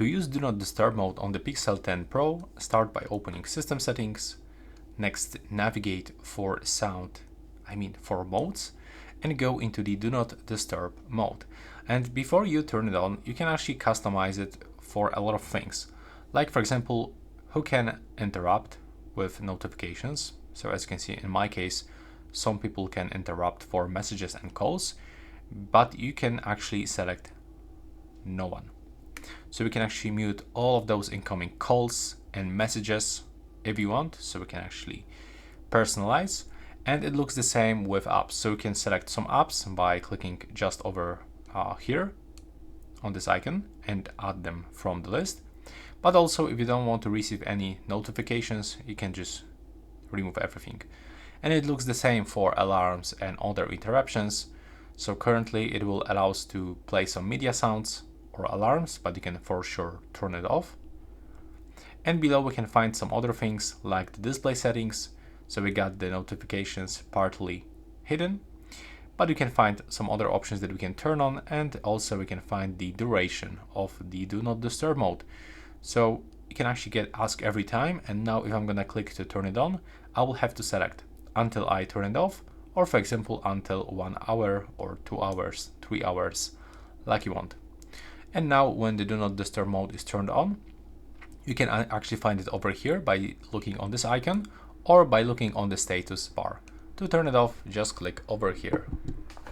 To use Do Not Disturb mode on the Pixel 10 Pro, start by opening System Settings. Next, navigate for modes, and go into the Do Not Disturb mode. And before you turn it on, you can actually customize it for a lot of things. Like, for example, who can interrupt with notifications. So as you can see in my case, some people can interrupt for messages and calls, but you can actually select no one. So we can actually mute all of those incoming calls and messages if you want. So we can actually personalize, and it looks the same with apps. So we can select some apps by clicking just over here on this icon and add them from the list. But also, if you don't want to receive any notifications, you can just remove everything. And it looks the same for alarms and other interruptions. So currently it will allow us to play some media sounds or alarms, but you can for sure turn it off. And below we can find some other things like the display settings. So we got the notifications partly hidden, but you can find some other options that we can turn on, and also we can find the duration of the Do Not Disturb mode. So you can actually get asked every time, and now if I'm gonna click to turn it on, I will have to select until I turn it off, or for example until 1 hour or 2 hours, 3 hours, like you want. And now when the Do Not Disturb mode is turned on, you can actually find it over here by looking on this icon or by looking on the status bar. To turn it off, just click over here.